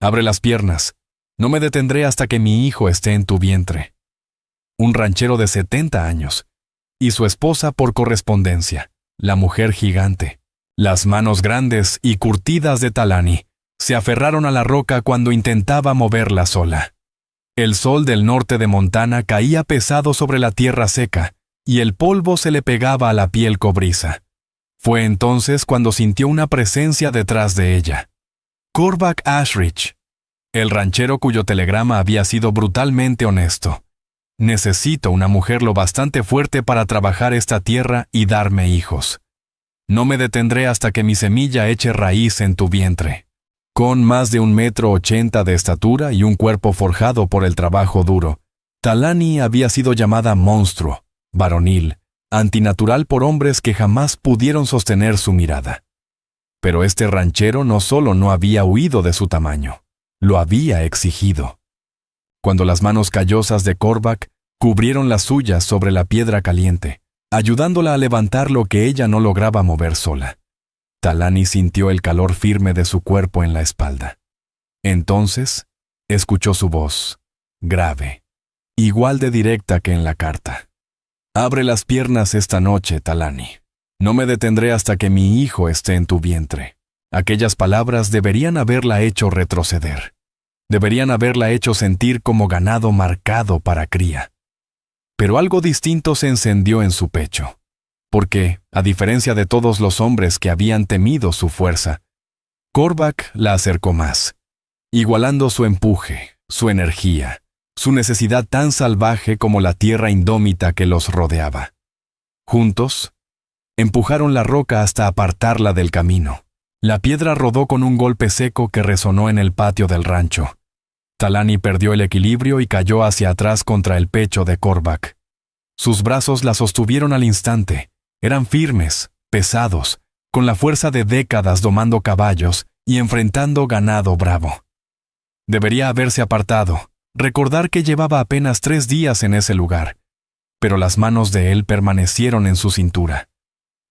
Abre las piernas. No me detendré hasta que mi hijo esté en tu vientre. Un ranchero de 70 años. Y su esposa por correspondencia, la mujer gigante. Las manos grandes y curtidas de Talani se aferraron a la roca cuando intentaba moverla sola. El sol del norte de Montana caía pesado sobre la tierra seca y el polvo se le pegaba a la piel cobriza. Fue entonces cuando sintió una presencia detrás de ella. Cormac Ashridge, el ranchero cuyo telegrama había sido brutalmente honesto. Necesito una mujer lo bastante fuerte para trabajar esta tierra y darme hijos. No me detendré hasta que mi semilla eche raíz en tu vientre. Con más de 1,80 m de estatura y un cuerpo forjado por el trabajo duro, Talani había sido llamada monstruo, varonil, antinatural por hombres que jamás pudieron sostener su mirada. Pero este ranchero no solo no había huido de su tamaño, lo había exigido. Cuando las manos callosas de Cormac cubrieron las suyas sobre la piedra caliente, ayudándola a levantar lo que ella no lograba mover sola, Talani sintió el calor firme de su cuerpo en la espalda. Entonces, escuchó su voz, grave, igual de directa que en la carta. Abre las piernas esta noche, Talani. No me detendré hasta que mi hijo esté en tu vientre. Aquellas palabras deberían haberla hecho retroceder. Deberían haberla hecho sentir como ganado marcado para cría. Pero algo distinto se encendió en su pecho. Porque, a diferencia de todos los hombres que habían temido su fuerza, Cormac la acercó más, igualando su empuje, su energía, su necesidad tan salvaje como la tierra indómita que los rodeaba. Juntos, empujaron la roca hasta apartarla del camino. La piedra rodó con un golpe seco que resonó en el patio del rancho. Talani perdió el equilibrio y cayó hacia atrás contra el pecho de Cormac. Sus brazos la sostuvieron al instante. Eran firmes, pesados, con la fuerza de décadas domando caballos y enfrentando ganado bravo. Debería haberse apartado, recordar que llevaba apenas 3 días en ese lugar, pero las manos de él permanecieron en su cintura,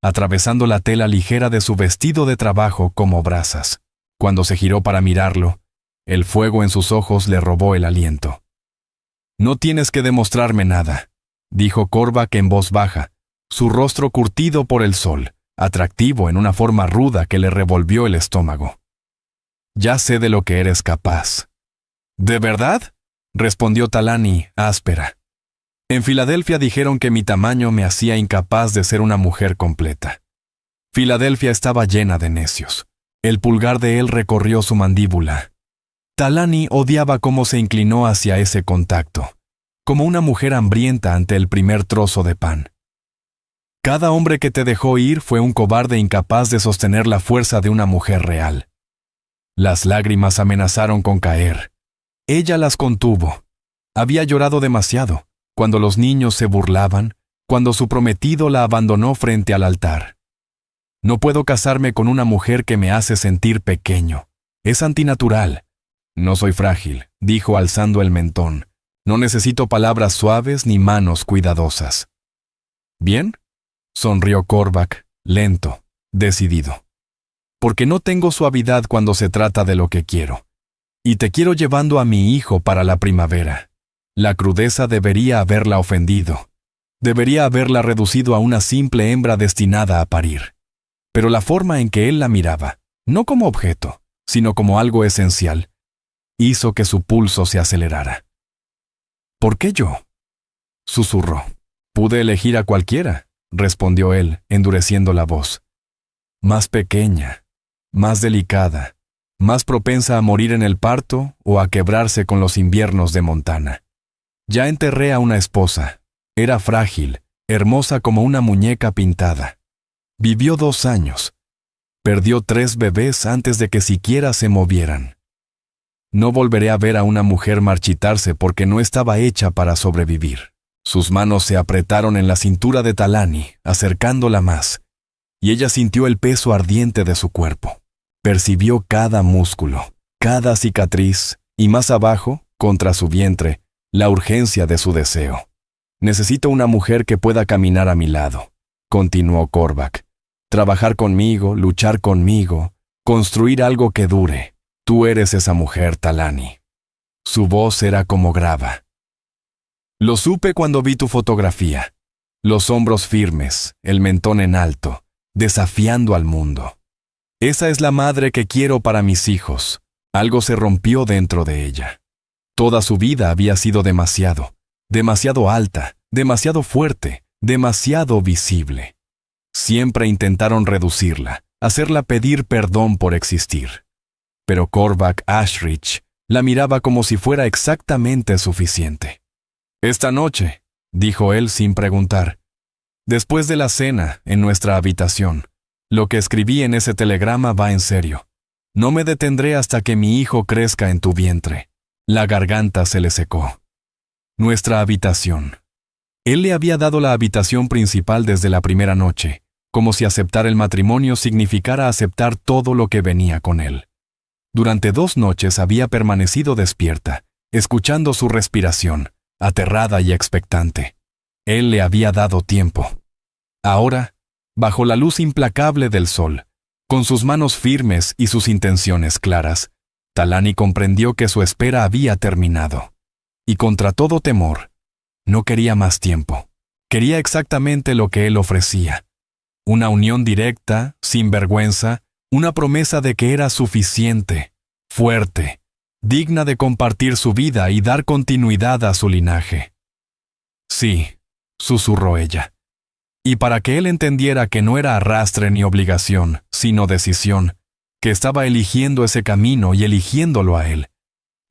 atravesando la tela ligera de su vestido de trabajo como brasas. Cuando se giró para mirarlo, el fuego en sus ojos le robó el aliento. «No tienes que demostrarme nada», dijo Cormac en voz baja, su rostro curtido por el sol, atractivo en una forma ruda que le revolvió el estómago. «Ya sé de lo que eres capaz». «¿De verdad?», respondió Talani, áspera. «En Filadelfia dijeron que mi tamaño me hacía incapaz de ser una mujer completa». Filadelfia estaba llena de necios. El pulgar de él recorrió su mandíbula. Talani odiaba cómo se inclinó hacia ese contacto, como una mujer hambrienta ante el primer trozo de pan. Cada hombre que te dejó ir fue un cobarde incapaz de sostener la fuerza de una mujer real. Las lágrimas amenazaron con caer. Ella las contuvo. Había llorado demasiado, cuando los niños se burlaban, cuando su prometido la abandonó frente al altar. «No puedo casarme con una mujer que me hace sentir pequeño. Es antinatural». «No soy frágil», dijo alzando el mentón. «No necesito palabras suaves ni manos cuidadosas». «¿Bien?», sonrió Cormac, lento, decidido. «Porque no tengo suavidad cuando se trata de lo que quiero. Y te quiero llevando a mi hijo para la primavera». La crudeza debería haberla ofendido. Debería haberla reducido a una simple hembra destinada a parir. Pero la forma en que él la miraba, no como objeto, sino como algo esencial, hizo que su pulso se acelerara. «¿Por qué yo?», susurró. «Pude elegir a cualquiera», respondió él, endureciendo la voz. «Más pequeña, más delicada, más propensa a morir en el parto o a quebrarse con los inviernos de Montana. Ya enterré a una esposa. Era frágil, hermosa como una muñeca pintada. Vivió 2 años. Perdió 3 bebés antes de que siquiera se movieran. No volveré a ver a una mujer marchitarse porque no estaba hecha para sobrevivir». Sus manos se apretaron en la cintura de Talani, acercándola más, y ella sintió el peso ardiente de su cuerpo. Percibió cada músculo, cada cicatriz, y más abajo, contra su vientre, la urgencia de su deseo. «Necesito una mujer que pueda caminar a mi lado», continuó Cormac. «Trabajar conmigo, luchar conmigo, construir algo que dure. Tú eres esa mujer, Talani. Su voz era como grava. Lo supe cuando vi tu fotografía. Los hombros firmes, el mentón en alto, desafiando al mundo. Esa es la madre que quiero para mis hijos. Algo se rompió dentro de ella. Toda su vida había sido demasiado alta, demasiado fuerte, demasiado visible. Siempre intentaron reducirla, hacerla pedir perdón por existir. Pero Korvac Ashridge la miraba como si fuera exactamente suficiente. «Esta noche», dijo él sin preguntar, «después de la cena, en nuestra habitación, lo que escribí en ese telegrama va en serio. No me detendré hasta que mi hijo crezca en tu vientre». La garganta se le secó. Nuestra habitación. Él le había dado la habitación principal desde la primera noche, como si aceptar el matrimonio significara aceptar todo lo que venía con él. Durante 2 noches había permanecido despierta, escuchando su respiración, aterrada y expectante. Él le había dado tiempo. Ahora, bajo la luz implacable del sol, con sus manos firmes y sus intenciones claras, Talani comprendió que su espera había terminado. Y contra todo temor, no quería más tiempo. Quería exactamente lo que él ofrecía. Una unión directa, sin vergüenza, una promesa de que era suficiente, fuerte, digna de compartir su vida y dar continuidad a su linaje. «Sí», susurró ella. Y para que él entendiera que no era arrastre ni obligación, sino decisión, que estaba eligiendo ese camino y eligiéndolo a él,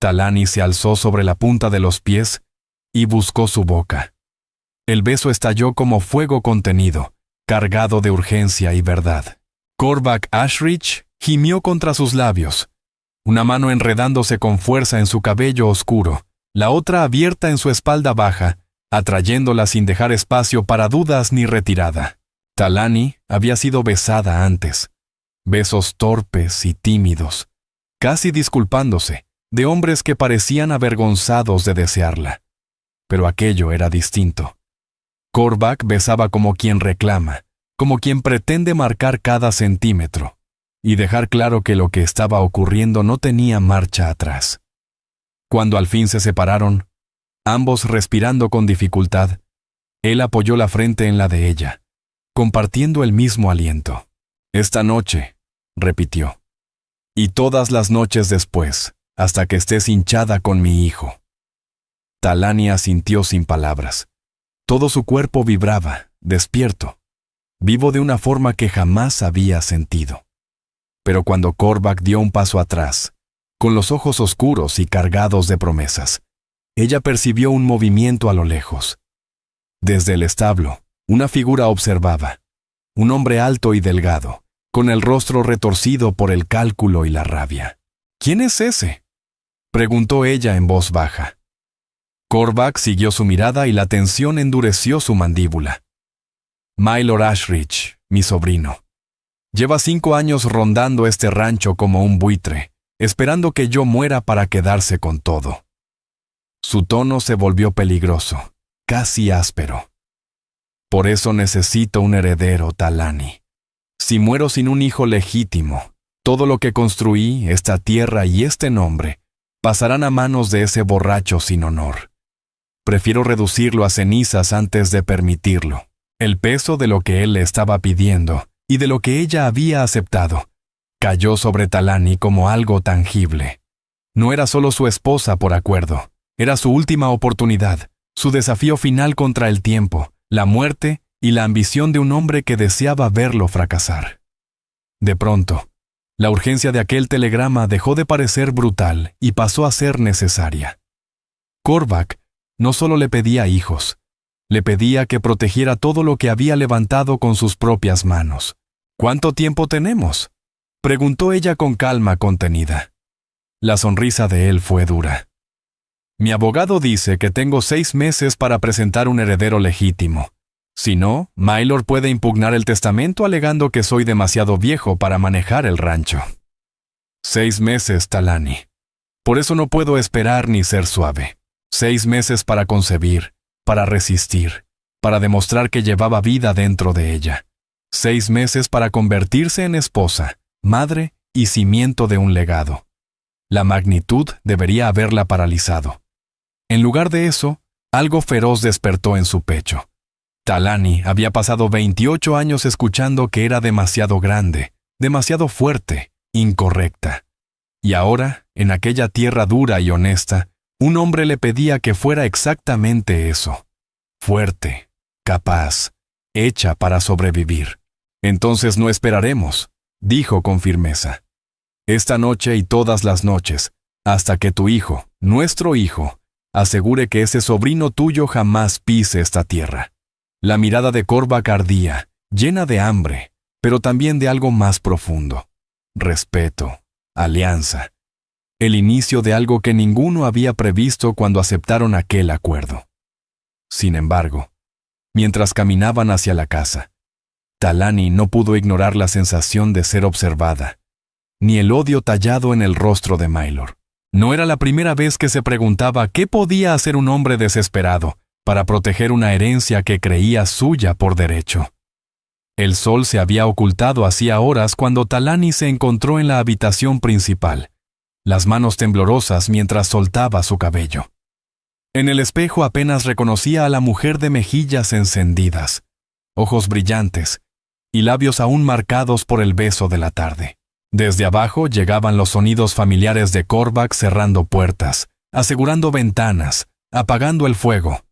Talani se alzó sobre la punta de los pies y buscó su boca. El beso estalló como fuego contenido, cargado de urgencia y verdad. Korvac Ashridge gimió contra sus labios, una mano enredándose con fuerza en su cabello oscuro, la otra abierta en su espalda baja, atrayéndola sin dejar espacio para dudas ni retirada. Talani había sido besada antes. Besos torpes y tímidos, casi disculpándose, de hombres que parecían avergonzados de desearla. Pero aquello era distinto. Korvac besaba como quien reclama, como quien pretende marcar cada centímetro, y dejar claro que lo que estaba ocurriendo no tenía marcha atrás. Cuando al fin se separaron, ambos respirando con dificultad, él apoyó la frente en la de ella, compartiendo el mismo aliento. «Esta noche», repitió, «y todas las noches después, hasta que estés hinchada con mi hijo». Talani asintió sin palabras. Todo su cuerpo vibraba, despierto, vivo de una forma que jamás había sentido. Pero cuando Korvac dio un paso atrás, con los ojos oscuros y cargados de promesas, ella percibió un movimiento a lo lejos. Desde el establo, una figura observaba, un hombre alto y delgado, con el rostro retorcido por el cálculo y la rabia. «¿Quién es ese?», preguntó ella en voz baja. Korvac siguió su mirada y la tensión endureció su mandíbula. «Mylord Ashridge, mi sobrino. Lleva 5 años rondando este rancho como un buitre, esperando que yo muera para quedarse con todo». Su tono se volvió peligroso, casi áspero. «Por eso necesito un heredero, Talani. Si muero sin un hijo legítimo, todo lo que construí, esta tierra y este nombre, pasarán a manos de ese borracho sin honor. Prefiero reducirlo a cenizas antes de permitirlo». El peso de lo que él le estaba pidiendo y de lo que ella había aceptado cayó sobre Talani como algo tangible. No era solo su esposa por acuerdo, era su última oportunidad, su desafío final contra el tiempo, la muerte y la ambición de un hombre que deseaba verlo fracasar. De pronto, la urgencia de aquel telegrama dejó de parecer brutal y pasó a ser necesaria. Korvac no solo le pedía hijos, le pedía que protegiera todo lo que había levantado con sus propias manos. «¿Cuánto tiempo tenemos?», preguntó ella con calma contenida. La sonrisa de él fue dura. «Mi abogado dice que tengo 6 meses para presentar un heredero legítimo. Si no, Mylord puede impugnar el testamento alegando que soy demasiado viejo para manejar el rancho». 6 meses, Talani. Por eso no puedo esperar ni ser suave. 6 meses para concebir, para resistir, para demostrar que llevaba vida dentro de ella. 6 meses para convertirse en esposa, madre y cimiento de un legado. La magnitud debería haberla paralizado. En lugar de eso, algo feroz despertó en su pecho. Talani había pasado 28 años escuchando que era demasiado grande, demasiado fuerte, incorrecta. Y ahora, en aquella tierra dura y honesta, un hombre le pedía que fuera exactamente eso. Fuerte, capaz, hecha para sobrevivir. Entonces no esperaremos, dijo con firmeza. Esta noche y todas las noches, hasta que tu hijo, nuestro hijo, asegure que ese sobrino tuyo jamás pise esta tierra. La mirada de Korvac ardía, llena de hambre, pero también de algo más profundo. Respeto, alianza. El inicio de algo que ninguno había previsto cuando aceptaron aquel acuerdo. Sin embargo, mientras caminaban hacia la casa, Talani no pudo ignorar la sensación de ser observada, ni el odio tallado en el rostro de Maelor. No era la primera vez que se preguntaba qué podía hacer un hombre desesperado para proteger una herencia que creía suya por derecho. El sol se había ocultado hacía horas cuando Talani se encontró en la habitación principal, las manos temblorosas mientras soltaba su cabello. En el espejo apenas reconocía a la mujer de mejillas encendidas, ojos brillantes y labios aún marcados por el beso de la tarde. Desde abajo llegaban los sonidos familiares de Korvac cerrando puertas, asegurando ventanas, apagando el fuego.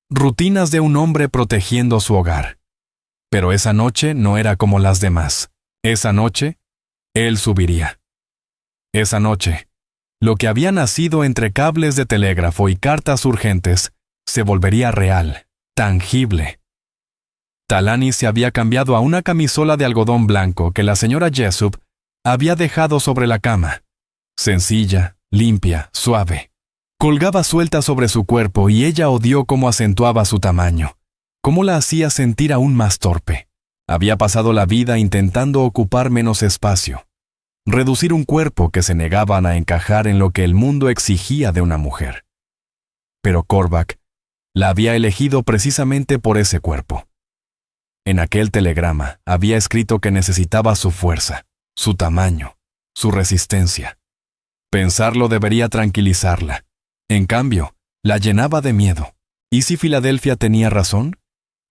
Rutinas de un hombre protegiendo su hogar. Pero esa noche no era como las demás. Esa noche, él subiría. Esa noche, lo que había nacido entre cables de telégrafo y cartas urgentes se volvería real, tangible. Talani se había cambiado a una camisola de algodón blanco que la señora Jessup había dejado sobre la cama. Sencilla, limpia, suave. Colgaba suelta sobre su cuerpo y ella odió cómo acentuaba su tamaño, cómo la hacía sentir aún más torpe. Había pasado la vida intentando ocupar menos espacio, reducir un cuerpo que se negaban a encajar en lo que el mundo exigía de una mujer. Pero Korvac la había elegido precisamente por ese cuerpo. En aquel telegrama había escrito que necesitaba su fuerza, su tamaño, su resistencia. Pensarlo debería tranquilizarla. En cambio, la llenaba de miedo. ¿Y si Filadelfia tenía razón?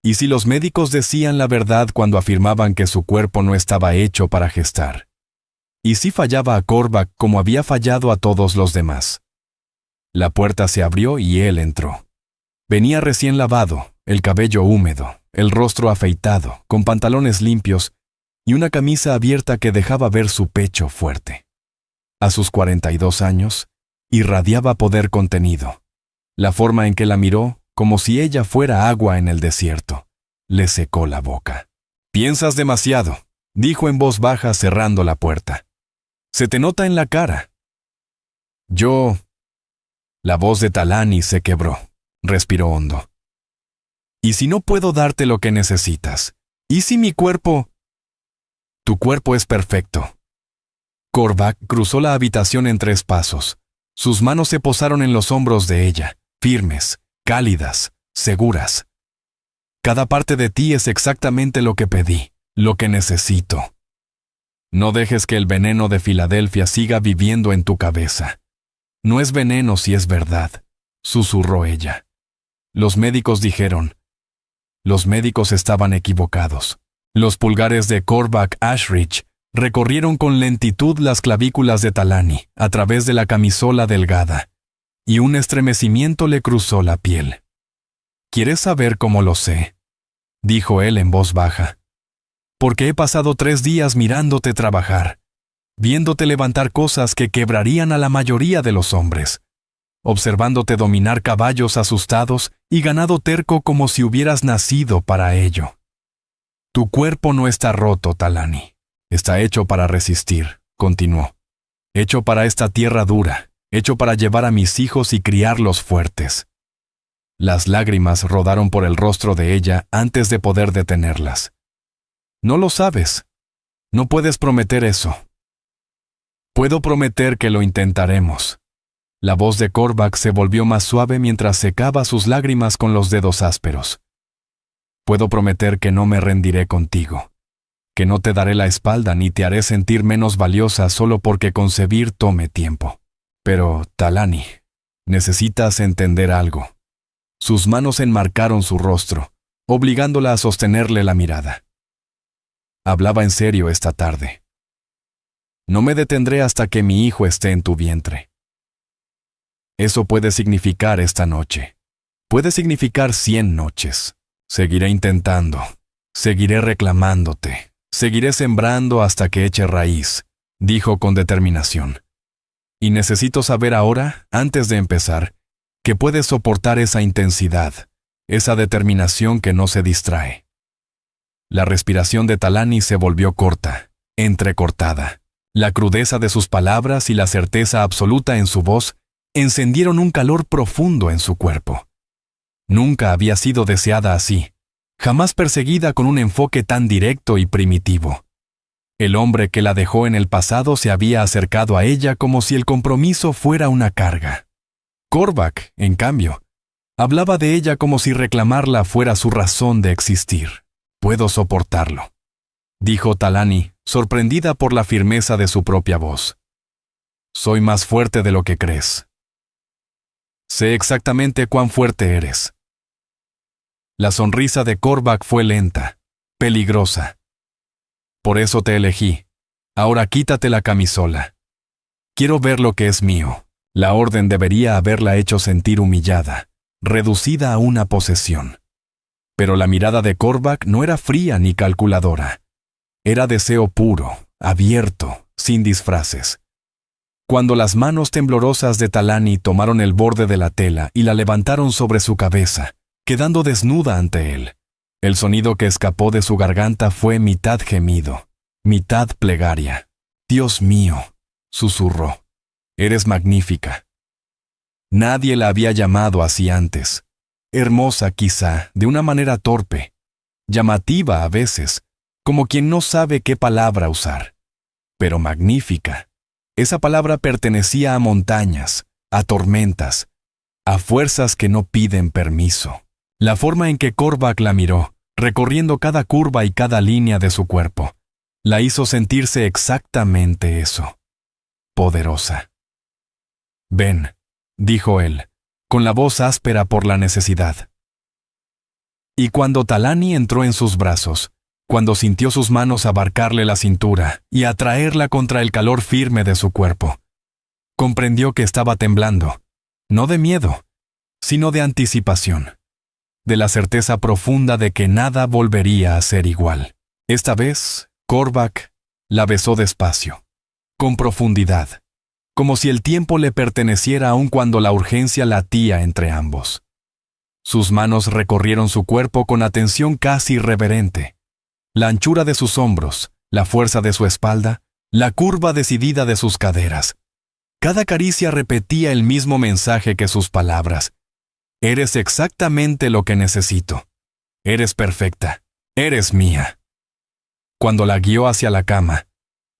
¿Y si los médicos decían la verdad cuando afirmaban que su cuerpo no estaba hecho para gestar? ¿Y si fallaba a Korvac como había fallado a todos los demás? La puerta se abrió y él entró. Venía recién lavado, el cabello húmedo, el rostro afeitado, con pantalones limpios y una camisa abierta que dejaba ver su pecho fuerte. A sus 42 años, irradiaba poder contenido. La forma en que la miró, como si ella fuera agua en el desierto, le secó la boca. «Piensas demasiado», dijo en voz baja cerrando la puerta. «Se te nota en la cara». «Yo...» La voz de Talani se quebró. Respiró hondo. «¿Y si no puedo darte lo que necesitas? ¿Y si mi cuerpo...?» «Tu cuerpo es perfecto». Korvac cruzó la habitación en 3 pasos. Sus manos se posaron en los hombros de ella, firmes, cálidas, seguras. «Cada parte de ti es exactamente lo que pedí, lo que necesito. No dejes que el veneno de Filadelfia siga viviendo en tu cabeza. No es veneno si es verdad», susurró ella. Los médicos dijeron. Los médicos estaban equivocados. Los pulgares de Korvac Ashridge recorrieron con lentitud las clavículas de Talani a través de la camisola delgada, y un estremecimiento le cruzó la piel. «¿Quieres saber cómo lo sé?», dijo él en voz baja. «Porque he pasado 3 días mirándote trabajar, viéndote levantar cosas que quebrarían a la mayoría de los hombres, observándote dominar caballos asustados y ganado terco como si hubieras nacido para ello. Tu cuerpo no está roto, Talani. Está hecho para resistir», continuó. «Hecho para esta tierra dura, hecho para llevar a mis hijos y criarlos fuertes». Las lágrimas rodaron por el rostro de ella antes de poder detenerlas. «No lo sabes. No puedes prometer eso». «Puedo prometer que lo intentaremos». La voz de Korvac se volvió más suave mientras secaba sus lágrimas con los dedos ásperos. «Puedo prometer que no me rendiré contigo, que no te daré la espalda ni te haré sentir menos valiosa solo porque concebir tome tiempo. Pero, Talani, necesitas entender algo. Sus manos enmarcaron su rostro, obligándola a sostenerle la mirada. Hablaba en serio esta tarde. No me detendré hasta que mi hijo esté en tu vientre. Eso puede significar esta noche. Puede significar 100 noches. Seguiré intentando. Seguiré reclamándote. Seguiré sembrando hasta que eche raíz, dijo con determinación. Y necesito saber ahora, antes de empezar, que puedes soportar esa intensidad, esa determinación que no se distrae. La respiración de Talani se volvió corta, entrecortada. La crudeza de sus palabras y la certeza absoluta en su voz encendieron un calor profundo en su cuerpo. Nunca había sido deseada así, jamás perseguida con un enfoque tan directo y primitivo. El hombre que la dejó en el pasado se había acercado a ella como si el compromiso fuera una carga. Korvac, en cambio, hablaba de ella como si reclamarla fuera su razón de existir. Puedo soportarlo, dijo Talani, sorprendida por la firmeza de su propia voz. Soy más fuerte de lo que crees. Sé exactamente cuán fuerte eres. La sonrisa de Korvac fue lenta, peligrosa. Por eso te elegí. Ahora quítate la camisola. Quiero ver lo que es mío. La orden debería haberla hecho sentir humillada, reducida a una posesión. Pero la mirada de Korvac no era fría ni calculadora. Era deseo puro, abierto, sin disfraces. Cuando las manos temblorosas de Talani tomaron el borde de la tela y la levantaron sobre su cabeza, quedando desnuda ante él, el sonido que escapó de su garganta fue mitad gemido, mitad plegaria. «Dios mío», susurró, «eres magnífica». Nadie la había llamado así antes. Hermosa quizá, de una manera torpe, llamativa a veces, como quien no sabe qué palabra usar. Pero magnífica. Esa palabra pertenecía a montañas, a tormentas, a fuerzas que no piden permiso. La forma en que Korvac la miró, recorriendo cada curva y cada línea de su cuerpo, la hizo sentirse exactamente eso. Poderosa. «Ven», dijo él, con la voz áspera por la necesidad. Y cuando Talani entró en sus brazos, cuando sintió sus manos abarcarle la cintura y atraerla contra el calor firme de su cuerpo, comprendió que estaba temblando, no de miedo, sino de anticipación, de la certeza profunda de que nada volvería a ser igual. Esta vez, Korvac la besó despacio, con profundidad, como si el tiempo le perteneciera aun cuando la urgencia latía entre ambos. Sus manos recorrieron su cuerpo con atención casi reverente. La anchura de sus hombros, la fuerza de su espalda, la curva decidida de sus caderas. Cada caricia repetía el mismo mensaje que sus palabras. «Eres exactamente lo que necesito. Eres perfecta. Eres mía». Cuando la guió hacia la cama,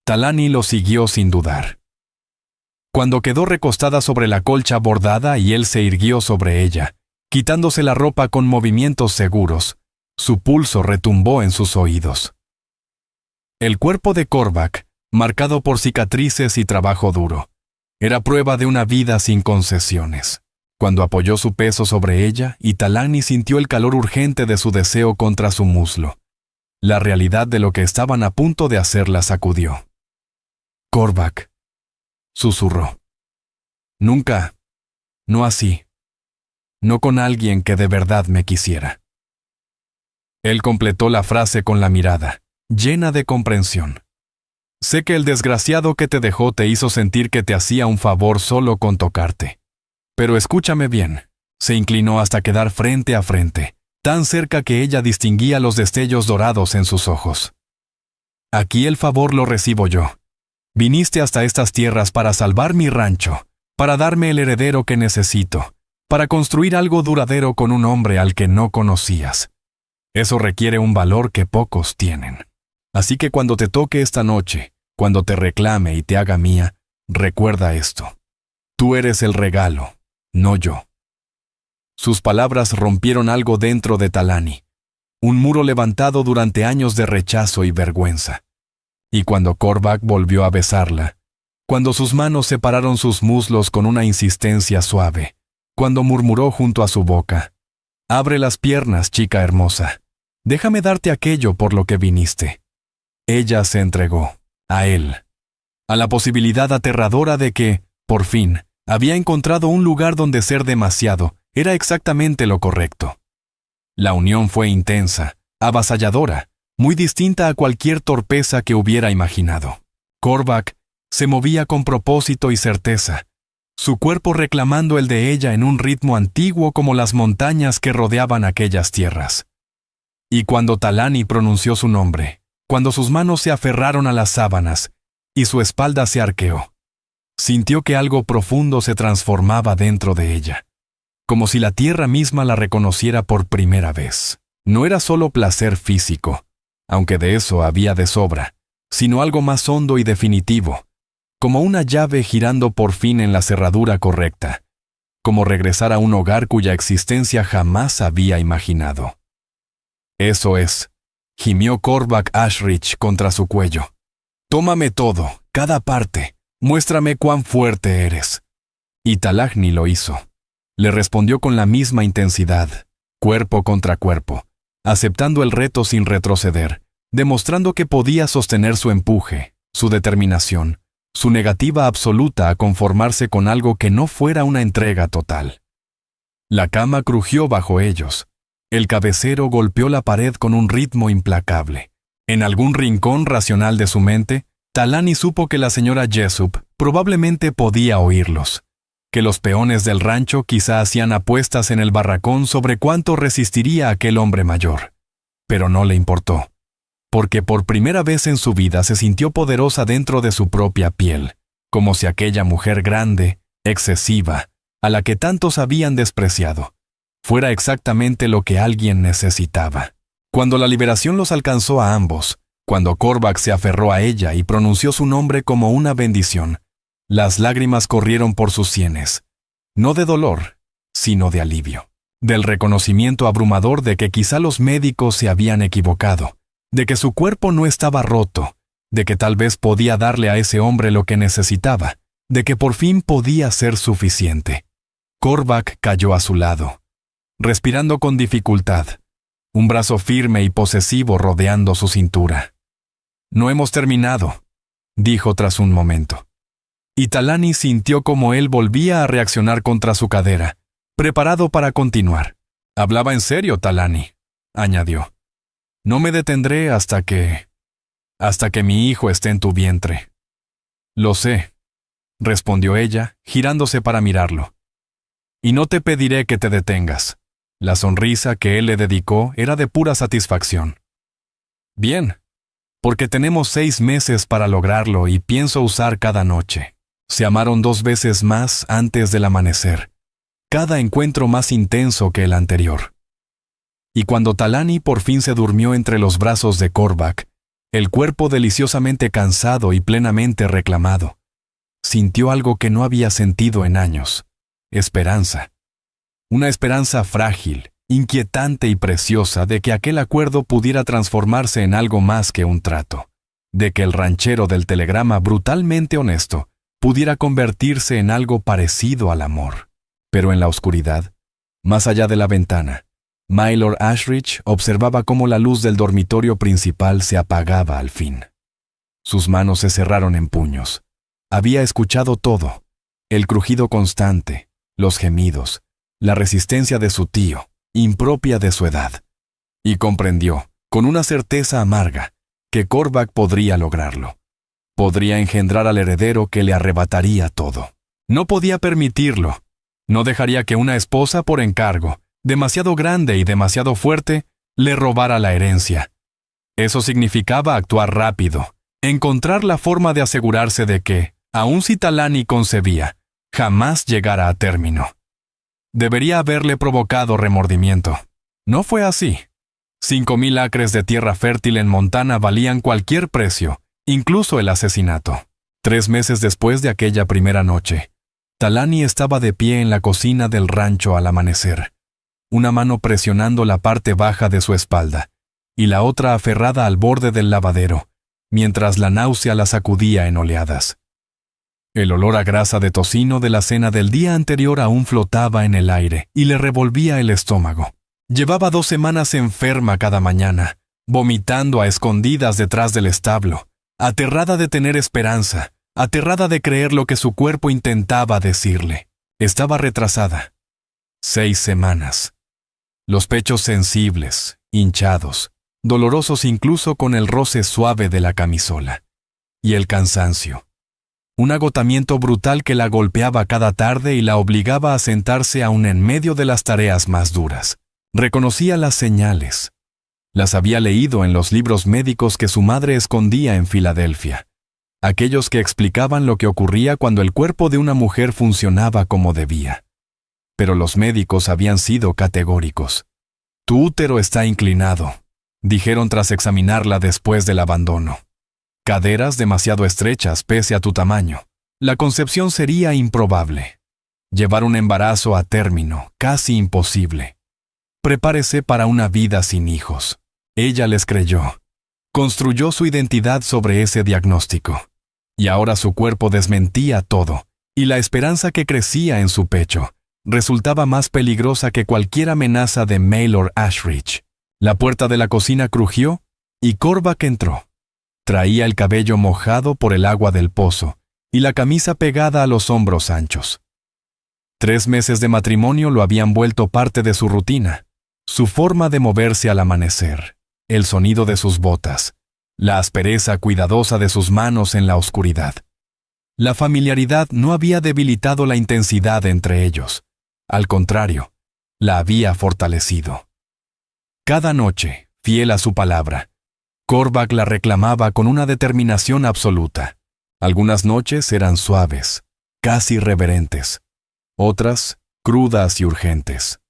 Talani lo siguió sin dudar. Cuando quedó recostada sobre la colcha bordada y él se irguió sobre ella, quitándose la ropa con movimientos seguros, su pulso retumbó en sus oídos. El cuerpo de Korvac, marcado por cicatrices y trabajo duro, era prueba de una vida sin concesiones. Cuando apoyó su peso sobre ella y Talani sintió el calor urgente de su deseo contra su muslo, la realidad de lo que estaban a punto de hacer la sacudió. «Korvac», susurró. «Nunca, no así, no con alguien que de verdad me quisiera». Él completó la frase con la mirada, llena de comprensión. «Sé que el desgraciado que te dejó te hizo sentir que te hacía un favor solo con tocarte. Pero escúchame bien». Se inclinó hasta quedar frente a frente, tan cerca que ella distinguía los destellos dorados en sus ojos. «Aquí el favor lo recibo yo. Viniste hasta estas tierras para salvar mi rancho, para darme el heredero que necesito, para construir algo duradero con un hombre al que no conocías. Eso requiere un valor que pocos tienen. Así que cuando te toque esta noche, cuando te reclame y te haga mía, recuerda esto. Tú eres el regalo, no yo». Sus palabras rompieron algo dentro de Talani, un muro levantado durante años de rechazo y vergüenza. Y cuando Korvac volvió a besarla, cuando sus manos separaron sus muslos con una insistencia suave, cuando murmuró junto a su boca: «Abre las piernas, chica hermosa. Déjame darte aquello por lo que viniste». Ella se entregó a él, a la posibilidad aterradora de que, por fin, había encontrado un lugar donde ser demasiado era exactamente lo correcto. La unión fue intensa, avasalladora, muy distinta a cualquier torpeza que hubiera imaginado. Korvac se movía con propósito y certeza, su cuerpo reclamando el de ella en un ritmo antiguo como las montañas que rodeaban aquellas tierras. Y cuando Talani pronunció su nombre, cuando sus manos se aferraron a las sábanas y su espalda se arqueó, sintió que algo profundo se transformaba dentro de ella, como si la tierra misma la reconociera por primera vez. No era solo placer físico, aunque de eso había de sobra, sino algo más hondo y definitivo, como una llave girando por fin en la cerradura correcta, como regresar a un hogar cuya existencia jamás había imaginado. «Eso es», gimió Korvac Ashridge contra su cuello. «Tómame todo, cada parte, muéstrame cuán fuerte eres». Y Talagni lo hizo. Le respondió con la misma intensidad, cuerpo contra cuerpo, aceptando el reto sin retroceder, demostrando que podía sostener su empuje, su determinación, su negativa absoluta a conformarse con algo que no fuera una entrega total. La cama crujió bajo ellos. El cabecero golpeó la pared con un ritmo implacable. En algún rincón racional de su mente, Talani supo que la señora Jessup probablemente podía oírlos, que los peones del rancho quizá hacían apuestas en el barracón sobre cuánto resistiría aquel hombre mayor. Pero no le importó, porque por primera vez en su vida se sintió poderosa dentro de su propia piel, como si aquella mujer grande, excesiva, a la que tantos habían despreciado, fuera exactamente lo que alguien necesitaba. Cuando la liberación los alcanzó a ambos, cuando Korvac se aferró a ella y pronunció su nombre como una bendición, las lágrimas corrieron por sus sienes, no de dolor, sino de alivio, del reconocimiento abrumador de que quizá los médicos se habían equivocado, de que su cuerpo no estaba roto, de que tal vez podía darle a ese hombre lo que necesitaba, de que por fin podía ser suficiente. Korvac cayó a su lado, respirando con dificultad, un brazo firme y posesivo rodeando su cintura. «No hemos terminado», dijo tras un momento. Y Talani sintió como él volvía a reaccionar contra su cadera, preparado para continuar. «Hablaba en serio, Talani», añadió. «No me detendré hasta que mi hijo esté en tu vientre». «Lo sé», respondió ella, girándose para mirarlo. «Y no te pediré que te detengas». La sonrisa que él le dedicó era de pura satisfacción. «Bien, porque tenemos 6 meses para lograrlo y pienso usar cada noche». Se amaron 2 veces más antes del amanecer, cada encuentro más intenso que el anterior. Y cuando Talani por fin se durmió entre los brazos de Korvac, el cuerpo deliciosamente cansado y plenamente reclamado, sintió algo que no había sentido en años: esperanza. Una esperanza frágil, inquietante y preciosa de que aquel acuerdo pudiera transformarse en algo más que un trato, de que el ranchero del telegrama brutalmente honesto pudiera convertirse en algo parecido al amor. Pero en la oscuridad, más allá de la ventana, Mylord Ashridge observaba cómo la luz del dormitorio principal se apagaba al fin. Sus manos se cerraron en puños. Había escuchado todo: el crujido constante, los gemidos, la resistencia de su tío, impropia de su edad. Y comprendió, con una certeza amarga, que Korvac podría lograrlo. Podría engendrar al heredero que le arrebataría todo. No podía permitirlo. No dejaría que una esposa por encargo, demasiado grande y demasiado fuerte, le robara la herencia. Eso significaba actuar rápido, encontrar la forma de asegurarse de que, aun si Talani concebía, jamás llegara a término. Debería haberle provocado remordimiento. No fue así. 5,000 acres de tierra fértil en Montana valían cualquier precio, incluso el asesinato. 3 meses después de aquella primera noche, Talani estaba de pie en la cocina del rancho al amanecer, una mano presionando la parte baja de su espalda y la otra aferrada al borde del lavadero, mientras la náusea la sacudía en oleadas. El olor a grasa de tocino de la cena del día anterior aún flotaba en el aire y le revolvía el estómago. Llevaba 2 semanas enferma cada mañana, vomitando a escondidas detrás del establo, aterrada de tener esperanza, aterrada de creer lo que su cuerpo intentaba decirle. Estaba retrasada. 6 semanas. Los pechos sensibles, hinchados, dolorosos incluso con el roce suave de la camisola. Y el cansancio. Un agotamiento brutal que la golpeaba cada tarde y la obligaba a sentarse aún en medio de las tareas más duras. Reconocía las señales. Las había leído en los libros médicos que su madre escondía en Filadelfia. Aquellos que explicaban lo que ocurría cuando el cuerpo de una mujer funcionaba como debía. Pero los médicos habían sido categóricos. Tu útero está inclinado, dijeron tras examinarla después del abandono. Caderas demasiado estrechas pese a tu tamaño. La concepción sería improbable. Llevar un embarazo a término, casi imposible. Prepárese para una vida sin hijos. Ella les creyó. Construyó su identidad sobre ese diagnóstico. Y ahora su cuerpo desmentía todo, y la esperanza que crecía en su pecho resultaba más peligrosa que cualquier amenaza de Maylor Ashridge. La puerta de la cocina crujió y Korvac entró. Traía el cabello mojado por el agua del pozo y la camisa pegada a los hombros anchos. 3 meses de matrimonio lo habían vuelto parte de su rutina, su forma de moverse al amanecer, el sonido de sus botas, la aspereza cuidadosa de sus manos en la oscuridad. La familiaridad no había debilitado la intensidad entre ellos. Al contrario, la había fortalecido. Cada noche, fiel a su palabra, Korvac la reclamaba con una determinación absoluta. Algunas noches eran suaves, casi reverentes. Otras, crudas y urgentes.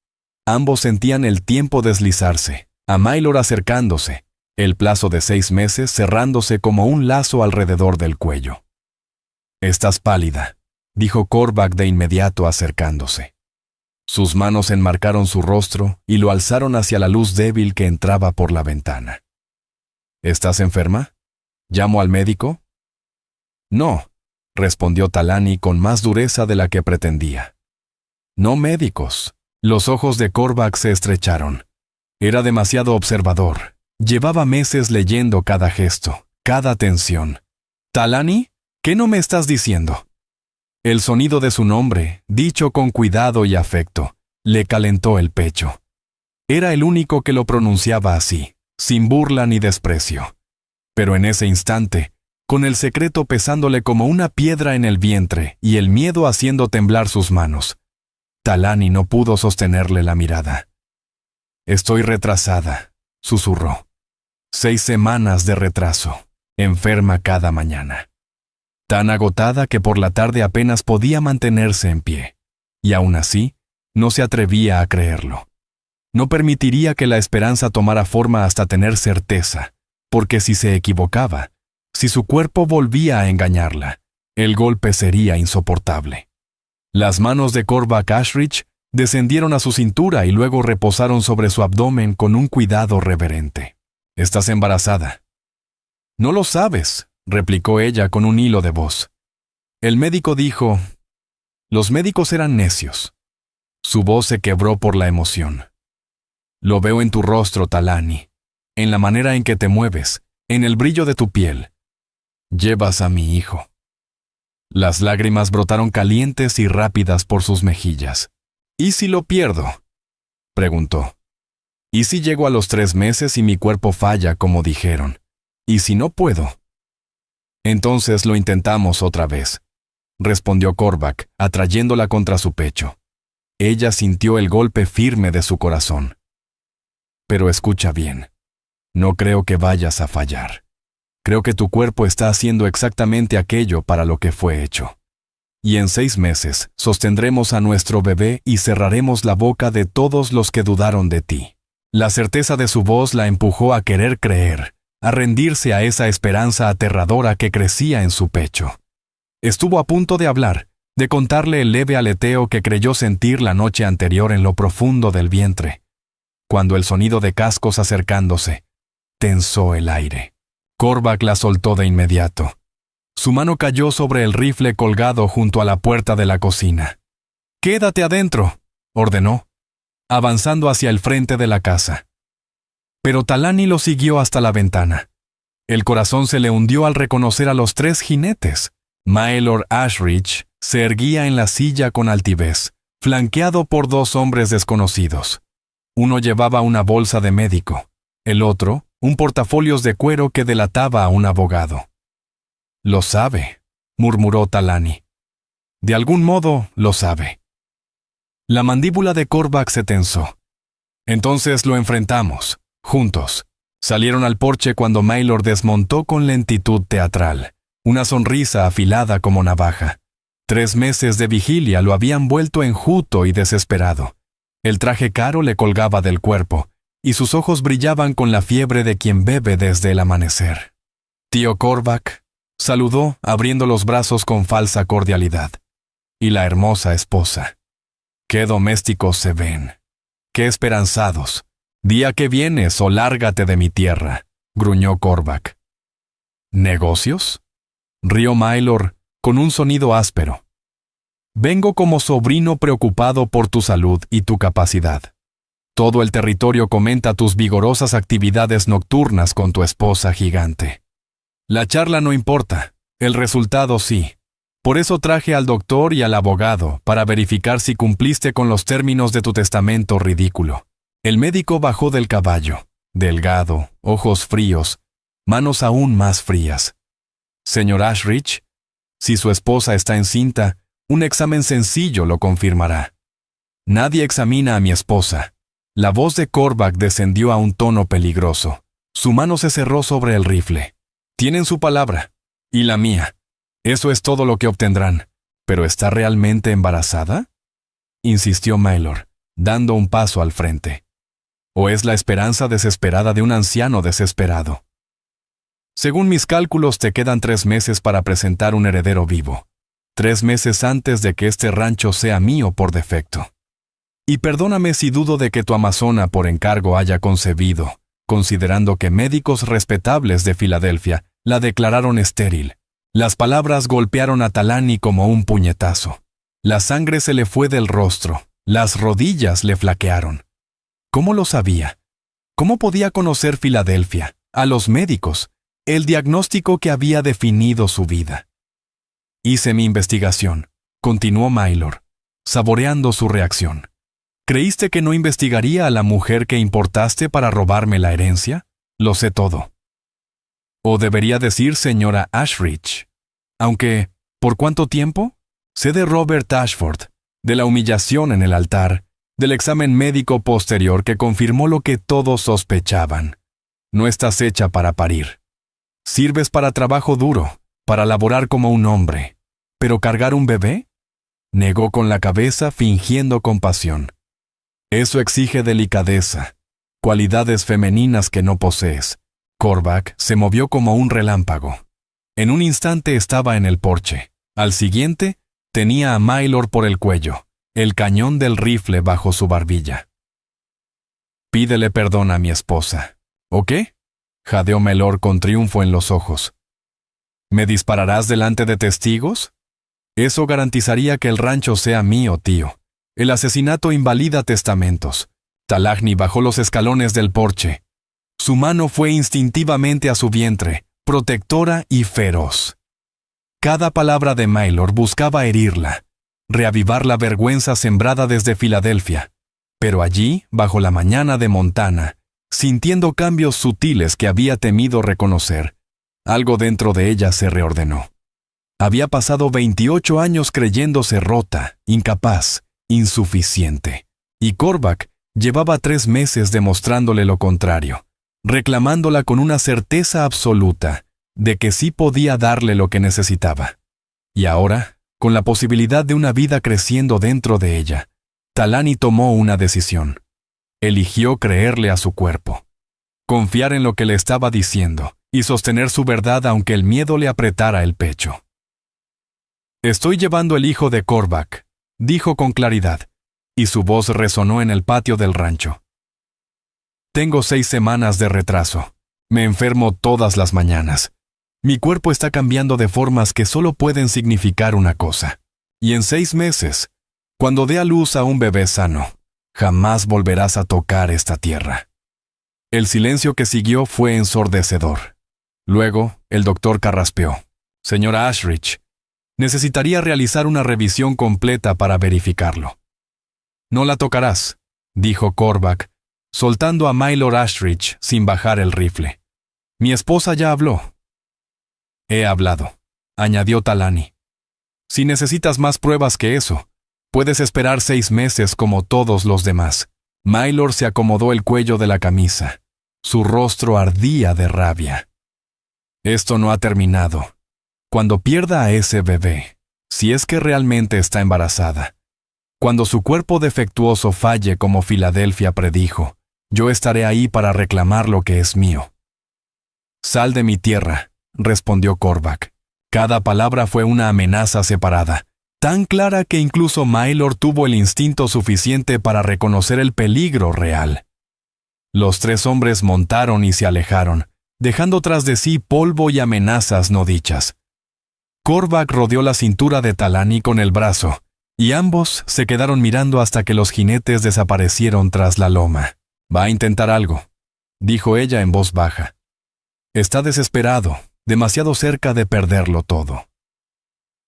Ambos sentían el tiempo deslizarse, a Maylor acercándose, el plazo de 6 meses cerrándose como un lazo alrededor del cuello. «Estás pálida», dijo Korvac de inmediato acercándose. Sus manos enmarcaron su rostro y lo alzaron hacia la luz débil que entraba por la ventana. «¿Estás enferma? ¿Llamo al médico?» «No», respondió Talani con más dureza de la que pretendía. «No médicos». Los ojos de Korvac se estrecharon. Era demasiado observador. Llevaba meses leyendo cada gesto, cada tensión. «¿Talani? ¿Qué no me estás diciendo?» El sonido de su nombre, dicho con cuidado y afecto, le calentó el pecho. Era el único que lo pronunciaba así, sin burla ni desprecio. Pero en ese instante, con el secreto pesándole como una piedra en el vientre y el miedo haciendo temblar sus manos, Talani no pudo sostenerle la mirada. «Estoy retrasada», susurró. 6 semanas de retraso, enferma cada mañana. Tan agotada que por la tarde apenas podía mantenerse en pie. Y aún así, no se atrevía a creerlo. No permitiría que la esperanza tomara forma hasta tener certeza, porque si se equivocaba, si su cuerpo volvía a engañarla, el golpe sería insoportable. Las manos de Korvac Ashridge descendieron a su cintura y luego reposaron sobre su abdomen con un cuidado reverente. «Estás embarazada». «No lo sabes», replicó ella con un hilo de voz. El médico dijo... Los médicos eran necios. Su voz se quebró por la emoción. «Lo veo en tu rostro, Talani, en la manera en que te mueves, en el brillo de tu piel. Llevas a mi hijo». Las lágrimas brotaron calientes y rápidas por sus mejillas. «¿Y si lo pierdo?», preguntó. «¿Y si llego a los 3 meses y mi cuerpo falla, como dijeron? ¿Y si no puedo?». «Entonces lo intentamos otra vez», respondió Korvac, atrayéndola contra su pecho. Ella sintió el golpe firme de su corazón. «Pero escucha bien. No creo que vayas a fallar. Creo que tu cuerpo está haciendo exactamente aquello para lo que fue hecho. Y en 6 meses sostendremos a nuestro bebé y cerraremos la boca de todos los que dudaron de ti». La certeza de su voz la empujó a querer creer, a rendirse a esa esperanza aterradora que crecía en su pecho. Estuvo a punto de hablar, de contarle el leve aleteo que creyó sentir la noche anterior en lo profundo del vientre, cuando el sonido de cascos acercándose tensó el aire. Korvac la soltó de inmediato. Su mano cayó sobre el rifle colgado junto a la puerta de la cocina. «Quédate adentro», ordenó, avanzando hacia el frente de la casa. Pero Talani lo siguió hasta la ventana. El corazón se le hundió al reconocer a los 3 jinetes. Maelor Ashridge se erguía en la silla con altivez, flanqueado por 2 hombres desconocidos. Uno llevaba una bolsa de médico, el otro, un portafolios de cuero que delataba a un abogado. «Lo sabe», murmuró Talani. «De algún modo, lo sabe». La mandíbula de Korvac se tensó. «Entonces lo enfrentamos, juntos». Salieron al porche cuando Maelor desmontó con lentitud teatral, una sonrisa afilada como navaja. 3 meses de vigilia lo habían vuelto enjuto y desesperado. El traje caro le colgaba del cuerpo, y sus ojos brillaban con la fiebre de quien bebe desde el amanecer. «Tío Korvac», saludó, abriendo los brazos con falsa cordialidad. Y la hermosa esposa. «Qué domésticos se ven. Qué esperanzados. Día que vienes o lárgate de mi tierra», gruñó Korvac. «¿Negocios?», rió Maelor con un sonido áspero. «Vengo como sobrino preocupado por tu salud y tu capacidad. Todo el territorio comenta tus vigorosas actividades nocturnas con tu esposa gigante. La charla no importa, el resultado sí. Por eso traje al doctor y al abogado para verificar si cumpliste con los términos de tu testamento ridículo». El médico bajó del caballo, delgado, ojos fríos, manos aún más frías. «Señor Ashridge, si su esposa está encinta, un examen sencillo lo confirmará». «Nadie examina a mi esposa». La voz de Korvac descendió a un tono peligroso. Su mano se cerró sobre el rifle. «Tienen su palabra. Y la mía. Eso es todo lo que obtendrán. ¿Pero está realmente embarazada?», insistió Maelor, dando un paso al frente. «¿O es la esperanza desesperada de un anciano desesperado?». «Según mis cálculos, te quedan 3 meses para presentar un heredero vivo. 3 meses antes de que este rancho sea mío por defecto. Y perdóname si dudo de que tu amazona por encargo haya concebido, considerando que médicos respetables de Filadelfia la declararon estéril». Las palabras golpearon a Talani como un puñetazo. La sangre se le fue del rostro, las rodillas le flaquearon. ¿Cómo lo sabía? ¿Cómo podía conocer Filadelfia, a los médicos, el diagnóstico que había definido su vida? «Hice mi investigación», continuó Maelor, saboreando su reacción. «¿Creíste que no investigaría a la mujer que importaste para robarme la herencia? Lo sé todo». «O debería decir señora Ashridge. Aunque, ¿por cuánto tiempo? Sé de Robert Ashford, de la humillación en el altar, del examen médico posterior que confirmó lo que todos sospechaban. No estás hecha para parir. Sirves para trabajo duro, para laborar como un hombre. ¿Pero cargar un bebé?», negó con la cabeza fingiendo compasión. «Eso exige delicadeza, cualidades femeninas que no posees». Korvac se movió como un relámpago. En un instante estaba en el porche. Al siguiente, tenía a Maelor por el cuello, el cañón del rifle bajo su barbilla. «Pídele perdón a mi esposa. ¿O qué?», jadeó Maelor con triunfo en los ojos. «¿Me dispararás delante de testigos? Eso garantizaría que el rancho sea mío, tío. El asesinato invalida testamentos». Talagni bajó los escalones del porche. Su mano fue instintivamente a su vientre, protectora y feroz. Cada palabra de Maelor buscaba herirla, reavivar la vergüenza sembrada desde Filadelfia. Pero allí, bajo la mañana de Montana, sintiendo cambios sutiles que había temido reconocer, algo dentro de ella se reordenó. Había pasado 28 años creyéndose rota, incapaz, insuficiente. Y Korvac llevaba 3 meses demostrándole lo contrario, reclamándola con una certeza absoluta de que sí podía darle lo que necesitaba. Y ahora, con la posibilidad de una vida creciendo dentro de ella, Talani tomó una decisión. Eligió creerle a su cuerpo, confiar en lo que le estaba diciendo y sostener su verdad aunque el miedo le apretara el pecho. «Estoy llevando el hijo de Korvac», dijo con claridad, y su voz resonó en el patio del rancho. «Tengo 6 semanas de retraso. Me enfermo todas las mañanas. Mi cuerpo está cambiando de formas que solo pueden significar una cosa. Y en 6 meses, cuando dé a luz a un bebé sano, jamás volverás a tocar esta tierra. El silencio que siguió fue ensordecedor. Luego, el doctor carraspeó. Señora Ashridge, necesitaría realizar una revisión completa para verificarlo. No la tocarás, dijo Cormac, soltando a Mylord Ashridge sin bajar el rifle. Mi esposa ya habló. He hablado, añadió Talani. Si necesitas más pruebas que eso, puedes esperar 6 meses como todos los demás. Mylord se acomodó el cuello de la camisa. Su rostro ardía de rabia. Esto no ha terminado. Cuando pierda a ese bebé, si es que realmente está embarazada, cuando su cuerpo defectuoso falle como Filadelfia predijo, yo estaré ahí para reclamar lo que es mío. Sal de mi tierra, respondió Cormac. Cada palabra fue una amenaza separada, tan clara que incluso Mylord tuvo el instinto suficiente para reconocer el peligro real. Los 3 hombres montaron y se alejaron, dejando tras de sí polvo y amenazas no dichas. Cormac rodeó la cintura de Talani con el brazo, y ambos se quedaron mirando hasta que los jinetes desaparecieron tras la loma. «Va a intentar algo», dijo ella en voz baja. «Está desesperado, demasiado cerca de perderlo todo».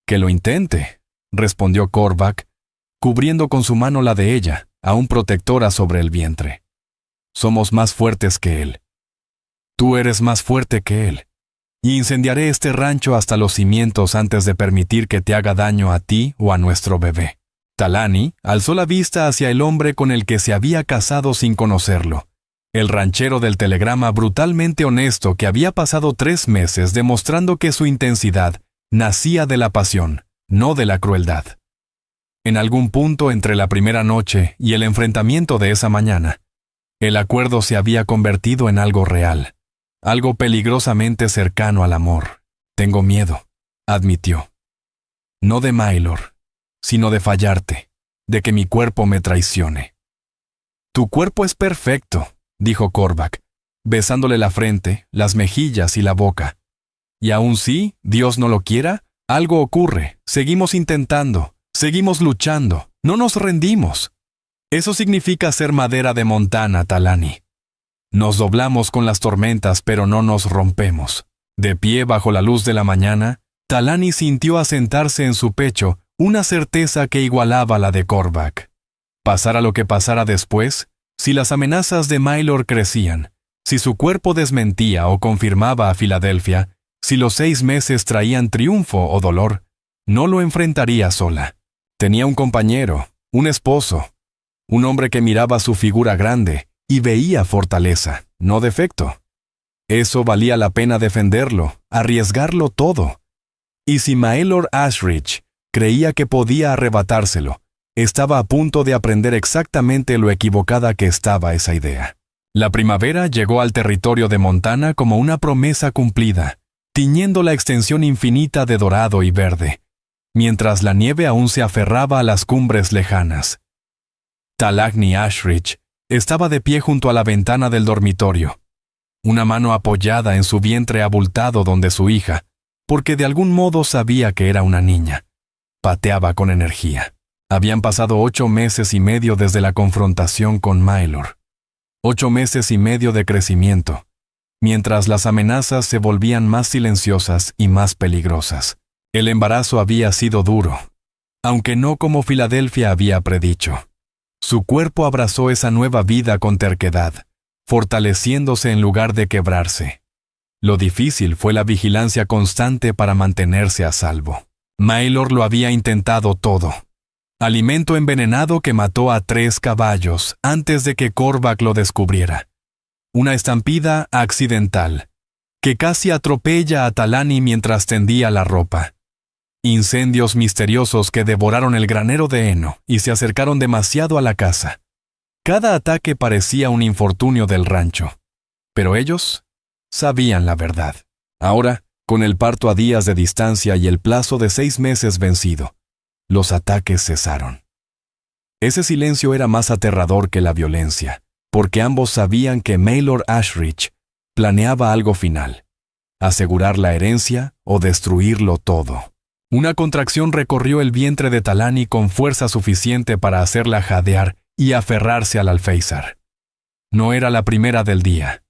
«Que lo intente», respondió Cormac, cubriendo con su mano la de ella, aún protectora sobre el vientre. «Somos más fuertes que él. Tú eres más fuerte que él. Y incendiaré este rancho hasta los cimientos antes de permitir que te haga daño a ti o a nuestro bebé». Talani alzó la vista hacia el hombre con el que se había casado sin conocerlo, el ranchero del telegrama brutalmente honesto que había pasado 3 meses demostrando que su intensidad nacía de la pasión, no de la crueldad. En algún punto entre la primera noche y el enfrentamiento de esa mañana, el acuerdo se había convertido en algo real, algo peligrosamente cercano al amor. «Tengo miedo», admitió. «No de Mylord, sino de fallarte, de que mi cuerpo me traicione». «Tu cuerpo es perfecto», dijo Cormac, besándole la frente, las mejillas y la boca. «Y aun si, Dios no lo quiera, algo ocurre. Seguimos intentando, seguimos luchando, no nos rendimos. Eso significa ser madera de Montana, Talani. Nos doblamos con las tormentas, pero no nos rompemos». De pie bajo la luz de la mañana, Talani sintió asentarse en su pecho una certeza que igualaba la de Cormac. Pasara lo que pasara después, si las amenazas de Mylord crecían, si su cuerpo desmentía o confirmaba a Filadelfia, si los 6 meses traían triunfo o dolor, no lo enfrentaría sola. Tenía un compañero, un esposo, un hombre que miraba su figura grande y veía fortaleza, no defecto. Eso valía la pena defenderlo, arriesgarlo todo. Y si Mylord Ashridge creía que podía arrebatárselo, estaba a punto de aprender exactamente lo equivocada que estaba esa idea. La primavera llegó al territorio de Montana como una promesa cumplida, tiñendo la extensión infinita de dorado y verde, mientras la nieve aún se aferraba a las cumbres lejanas. Talani Ashridge estaba de pie junto a la ventana del dormitorio, una mano apoyada en su vientre abultado donde su hija, porque de algún modo sabía que era una niña, pateaba con energía. Habían pasado 8 meses y medio desde la confrontación con Mylord. 8 meses y medio de crecimiento, mientras las amenazas se volvían más silenciosas y más peligrosas. El embarazo había sido duro, aunque no como Filadelfia había predicho. Su cuerpo abrazó esa nueva vida con terquedad, fortaleciéndose en lugar de quebrarse. Lo difícil fue la vigilancia constante para mantenerse a salvo. Mylord lo había intentado todo. Alimento envenenado que mató a 3 caballos antes de que Cormac lo descubriera. Una estampida accidental, que casi atropella a Talani mientras tendía la ropa. Incendios misteriosos que devoraron el granero de heno y se acercaron demasiado a la casa. Cada ataque parecía un infortunio del rancho. Pero ellos sabían la verdad. Ahora, con el parto a días de distancia y el plazo de 6 meses vencido, los ataques cesaron. Ese silencio era más aterrador que la violencia, porque ambos sabían que Mylord Ashridge planeaba algo final. asegurar la herencia o destruirlo todo. Una contracción recorrió el vientre de Talani con fuerza suficiente para hacerla jadear y aferrarse al alféizar. No era la primera del día.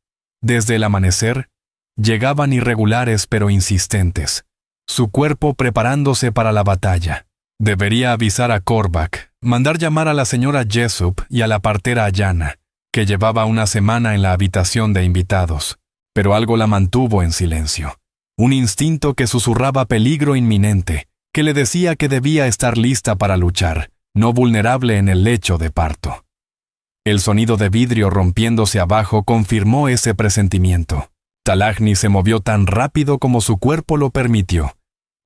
Desde el amanecer, llegaban irregulares pero insistentes, su cuerpo preparándose para la batalla. Debería avisar a Korvac, mandar llamar a la señora Jessup y a la partera Ayana, que llevaba una semana en la habitación de invitados, pero algo la mantuvo en silencio. Un instinto que susurraba peligro inminente, que le decía que debía estar lista para luchar, no vulnerable en el lecho de parto. El sonido de vidrio rompiéndose abajo confirmó ese presentimiento. Talagni se movió tan rápido como su cuerpo lo permitió,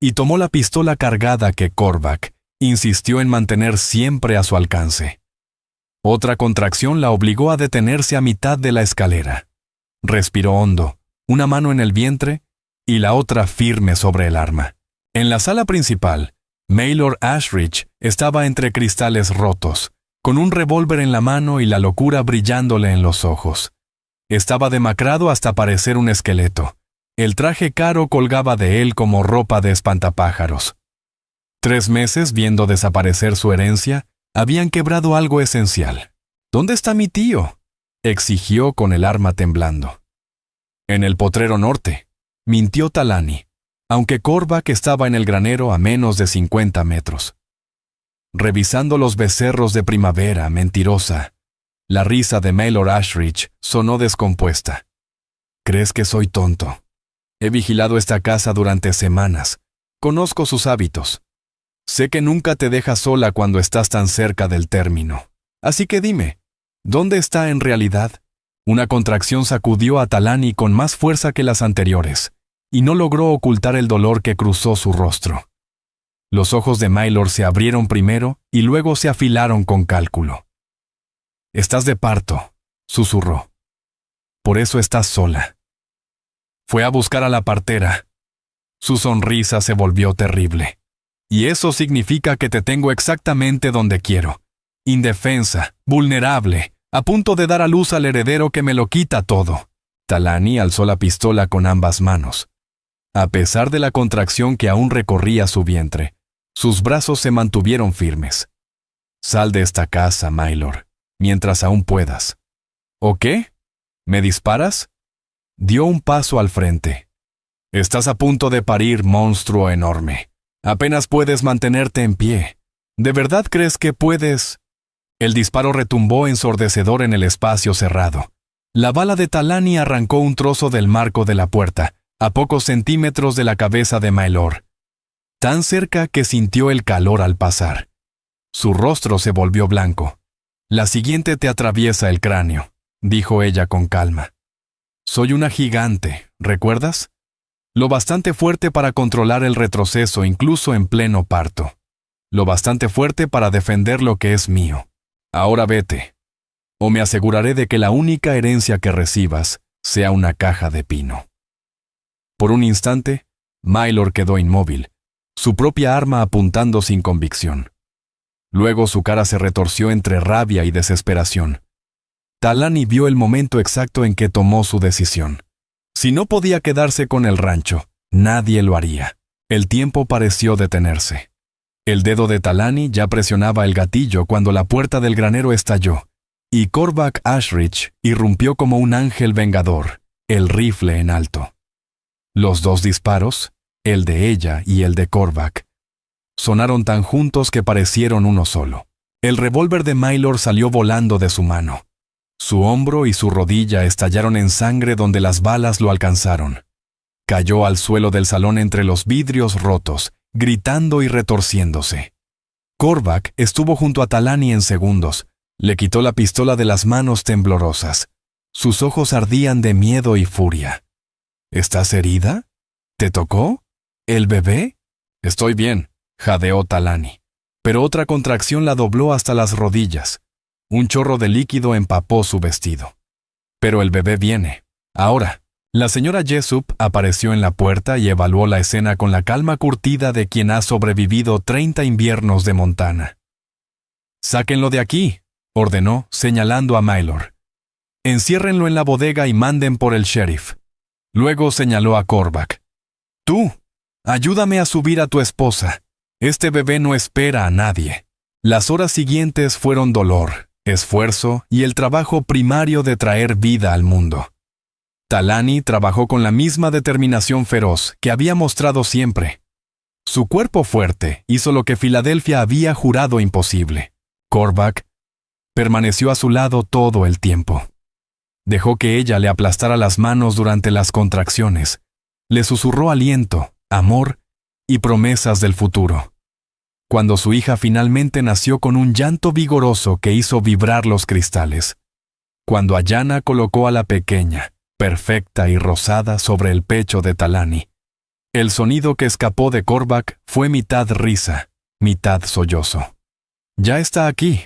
y tomó la pistola cargada que Korvac insistió en mantener siempre a su alcance. Otra contracción la obligó a detenerse a mitad de la escalera. Respiró hondo, una mano en el vientre y la otra firme sobre el arma. En la sala principal, Maylor Ashridge estaba entre cristales rotos, con un revólver en la mano y la locura brillándole en los ojos. Estaba demacrado hasta parecer un esqueleto. El traje caro colgaba de él como ropa de espantapájaros. 3 meses viendo desaparecer su herencia, habían quebrado algo esencial. ¿Dónde está mi tío?, exigió con el arma temblando. En el potrero norte, mintió Talani, aunque Korvac estaba en el granero a menos de 50 metros. Revisando los becerros de primavera, mentirosa. La risa de Maylor Ashridge sonó descompuesta. ¿Crees que soy tonto? He vigilado esta casa durante semanas. Conozco sus hábitos. Sé que nunca te deja sola cuando estás tan cerca del término. Así que dime, ¿dónde está en realidad? Una contracción sacudió a Talani con más fuerza que las anteriores, y no logró ocultar el dolor que cruzó su rostro. Los ojos de Maylor se abrieron primero y luego se afilaron con cálculo. «Estás de parto», susurró. «Por eso estás sola». Fue a buscar a la partera. Su sonrisa se volvió terrible. «Y eso significa que te tengo exactamente donde quiero. Indefensa, vulnerable, a punto de dar a luz al heredero que me lo quita todo». Talani alzó la pistola con ambas manos. A pesar de la contracción que aún recorría su vientre, sus brazos se mantuvieron firmes. «Sal de esta casa, Maylor, mientras aún puedas». ¿O qué? ¿Me disparas? Dio un paso al frente. «Estás a punto de parir, monstruo enorme. Apenas puedes mantenerte en pie. ¿De verdad crees que puedes?» El disparo retumbó ensordecedor en el espacio cerrado. La bala de Talani arrancó un trozo del marco de la puerta, a pocos centímetros de la cabeza de Maylor, tan cerca que sintió el calor al pasar. Su rostro se volvió blanco. «La siguiente te atraviesa el cráneo», dijo ella con calma. «Soy una gigante, ¿recuerdas? Lo bastante fuerte para controlar el retroceso incluso en pleno parto. Lo bastante fuerte para defender lo que es mío. Ahora vete, o me aseguraré de que la única herencia que recibas sea una caja de pino». Por un instante, Maylor quedó inmóvil, su propia arma apuntando sin convicción. Luego su cara se retorció entre rabia y desesperación. Talani vio el momento exacto en que tomó su decisión. Si no podía quedarse con el rancho, nadie lo haría. El tiempo pareció detenerse. El dedo de Talani ya presionaba el gatillo cuando la puerta del granero estalló, y Korvac Ashridge irrumpió como un ángel vengador, el rifle en alto. Los 2 disparos, el de ella y el de Korvac, sonaron tan juntos que parecieron uno solo. El revólver de Maylor salió volando de su mano. Su hombro y su rodilla estallaron en sangre donde las balas lo alcanzaron. Cayó al suelo del salón entre los vidrios rotos, gritando y retorciéndose. Korvac estuvo junto a Talani en segundos. Le quitó la pistola de las manos temblorosas. Sus ojos ardían de miedo y furia. «¿Estás herida? ¿Te tocó? ¿El bebé?» «Estoy bien», jadeó Talani. Pero otra contracción la dobló hasta las rodillas. Un chorro de líquido empapó su vestido. «Pero el bebé viene. Ahora». La señora Jessup apareció en la puerta y evaluó la escena con la calma curtida de quien ha sobrevivido 30 inviernos de Montana. «Sáquenlo de aquí», ordenó, señalando a Maylor. «Enciérrenlo en la bodega y manden por el sheriff». Luego señaló a Korvac. Tú, ayúdame a subir a tu esposa. Este bebé no espera a nadie. Las horas siguientes fueron dolor, esfuerzo y el trabajo primario de traer vida al mundo. Talani trabajó con la misma determinación feroz que había mostrado siempre. Su cuerpo fuerte hizo lo que Filadelfia había jurado imposible. Korvac permaneció a su lado todo el tiempo. Dejó que ella le aplastara las manos durante las contracciones. Le susurró aliento, amor y promesas del futuro. Cuando su hija finalmente nació con un llanto vigoroso que hizo vibrar los cristales. Cuando Ayanna colocó a la pequeña, perfecta y rosada sobre el pecho de Talani. El sonido que escapó de Korvac fue mitad risa, mitad sollozo. «Ya está aquí»,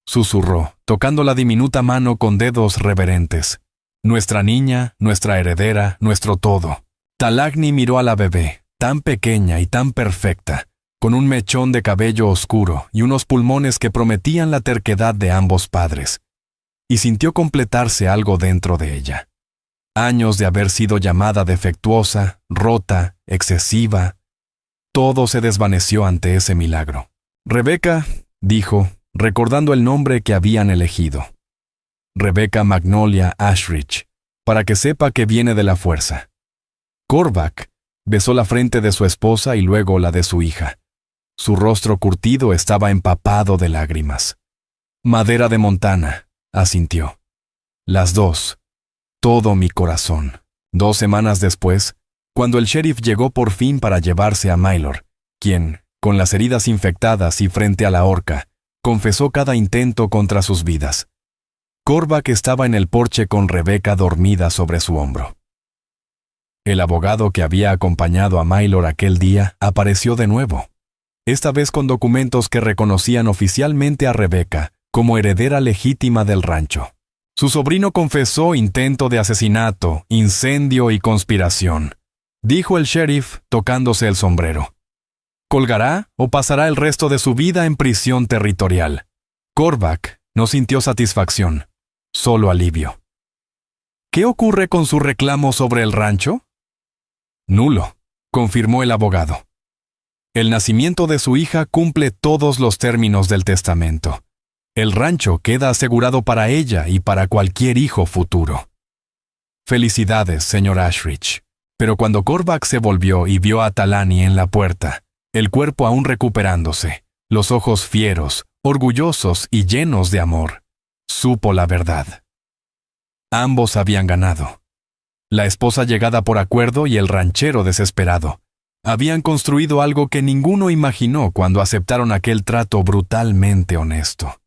susurró, tocando la diminuta mano con dedos reverentes. «Nuestra niña, nuestra heredera, nuestro todo». Talagni miró a la bebé, tan pequeña y tan perfecta, con un mechón de cabello oscuro y unos pulmones que prometían la terquedad de ambos padres, y sintió completarse algo dentro de ella. Años de haber sido llamada defectuosa, rota, excesiva. Todo se desvaneció ante ese milagro. «Rebecca», dijo, recordando el nombre que habían elegido. «Rebecca Magnolia Ashridge, para que sepa que viene de la fuerza». Korvac besó la frente de su esposa y luego la de su hija. Su rostro curtido estaba empapado de lágrimas. «Madera de Montana», asintió. «Las dos. Todo mi corazón». 2 semanas después, cuando el sheriff llegó por fin para llevarse a Maylor, quien, con las heridas infectadas y frente a la horca, confesó cada intento contra sus vidas. Korvac estaba en el porche con Rebecca dormida sobre su hombro. El abogado que había acompañado a Maylor aquel día apareció de nuevo, esta vez con documentos que reconocían oficialmente a Rebecca como heredera legítima del rancho. Su sobrino confesó intento de asesinato, incendio y conspiración, dijo el sheriff tocándose el sombrero. ¿Colgará o pasará el resto de su vida en prisión territorial? Korvac no sintió satisfacción, solo alivio. ¿Qué ocurre con su reclamo sobre el rancho? Nulo, confirmó el abogado. El nacimiento de su hija cumple todos los términos del testamento. El rancho queda asegurado para ella y para cualquier hijo futuro. Felicidades, señor Ashridge. Pero cuando Korvac se volvió y vio a Talani en la puerta, el cuerpo aún recuperándose, los ojos fieros, orgullosos y llenos de amor, supo la verdad. Ambos habían ganado. La esposa llegada por acuerdo y el ranchero desesperado. Habían construido algo que ninguno imaginó cuando aceptaron aquel trato brutalmente honesto.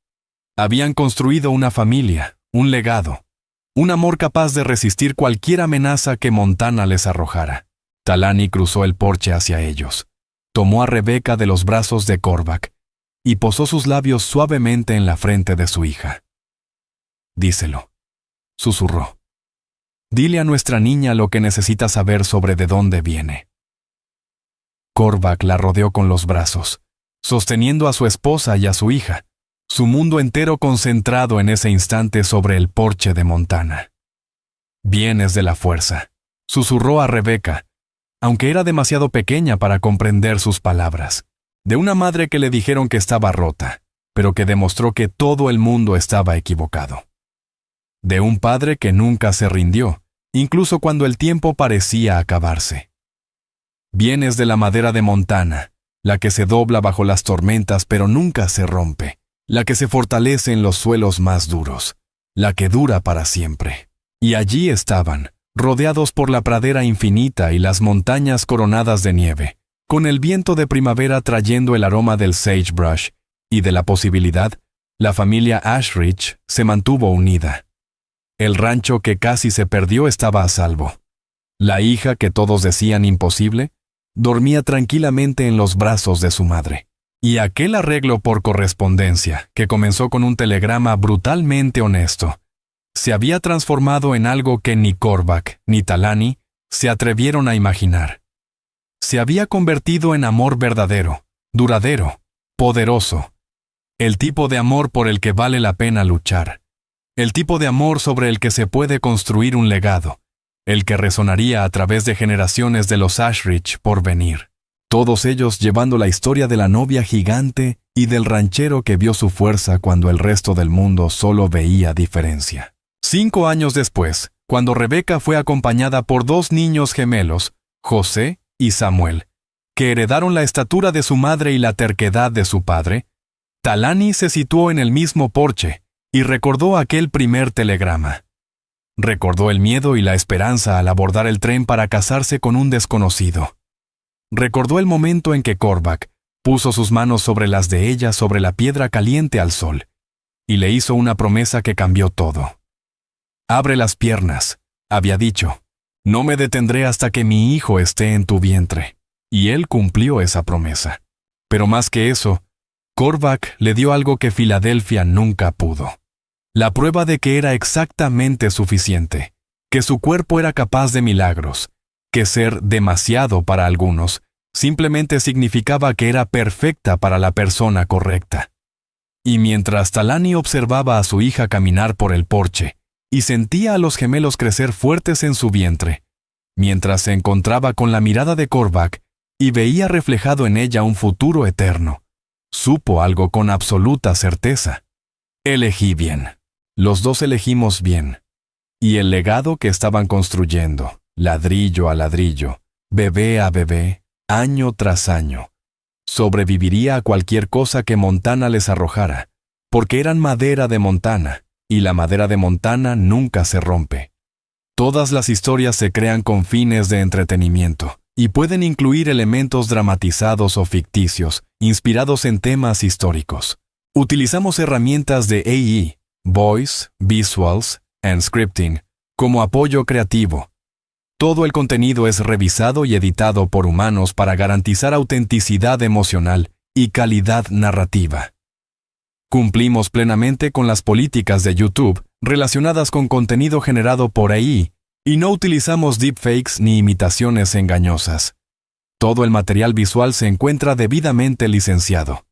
Habían construido una familia, un legado, un amor capaz de resistir cualquier amenaza que Montana les arrojara. Talani cruzó el porche hacia ellos, tomó a Rebecca de los brazos de Korvac y posó sus labios suavemente en la frente de su hija. «Díselo», susurró. «Dile a nuestra niña lo que necesita saber sobre de dónde viene». Korvac la rodeó con los brazos, sosteniendo a su esposa y a su hija, su mundo entero concentrado en ese instante sobre el porche de Montana. «Vienes de la fuerza», susurró a Rebecca, aunque era demasiado pequeña para comprender sus palabras, de una madre que le dijeron que estaba rota, pero que demostró que todo el mundo estaba equivocado. De un padre que nunca se rindió, incluso cuando el tiempo parecía acabarse. «Vienes de la madera de Montana, la que se dobla bajo las tormentas pero nunca se rompe, la que se fortalece en los suelos más duros, la que dura para siempre». Y allí estaban, rodeados por la pradera infinita y las montañas coronadas de nieve, con el viento de primavera trayendo el aroma del sagebrush, y de la posibilidad, la familia Ashridge se mantuvo unida. El rancho que casi se perdió estaba a salvo. La hija que todos decían imposible, dormía tranquilamente en los brazos de su madre. Y aquel arreglo por correspondencia, que comenzó con un telegrama brutalmente honesto, se había transformado en algo que ni Korvac ni Talani se atrevieron a imaginar. Se había convertido en amor verdadero, duradero, poderoso. El tipo de amor por el que vale la pena luchar. El tipo de amor sobre el que se puede construir un legado. el que resonaría a través de generaciones de los Ashridge por venir. Todos ellos llevando la historia de la novia gigante y del ranchero que vio su fuerza cuando el resto del mundo solo veía diferencia. 5 años después, cuando Rebeca fue acompañada por 2 niños gemelos, José y Samuel, que heredaron la estatura de su madre y la terquedad de su padre, Talani se situó en el mismo porche y recordó aquel primer telegrama. Recordó el miedo y la esperanza al abordar el tren para casarse con un desconocido. Recordó el momento en que Korvac puso sus manos sobre las de ella sobre la piedra caliente al sol, y le hizo una promesa que cambió todo. «Abre las piernas», había dicho. «No me detendré hasta que mi hijo esté en tu vientre». Y él cumplió esa promesa. Pero más que eso, Korvac le dio algo que Filadelfia nunca pudo. La prueba de que era exactamente suficiente, que su cuerpo era capaz de milagros, que ser demasiado para algunos simplemente significaba que era perfecta para la persona correcta. Y mientras Talani observaba a su hija caminar por el porche y sentía a los gemelos crecer fuertes en su vientre, mientras se encontraba con la mirada de Korvac y veía reflejado en ella un futuro eterno, supo algo con absoluta certeza. Elegí bien. Los dos elegimos bien. Y el legado que estaban construyendo, ladrillo a ladrillo, bebé a bebé, año tras año, sobreviviría a cualquier cosa que Montana les arrojara, porque eran madera de Montana, y la madera de Montana nunca se rompe. Todas las historias se crean con fines de entretenimiento, y pueden incluir elementos dramatizados o ficticios, inspirados en temas históricos. Utilizamos herramientas de AI, Voice, Visuals and Scripting, como apoyo creativo. Todo el contenido es revisado y editado por humanos para garantizar autenticidad emocional y calidad narrativa. Cumplimos plenamente con las políticas de YouTube relacionadas con contenido generado por AI y no utilizamos deepfakes ni imitaciones engañosas. Todo el material visual se encuentra debidamente licenciado.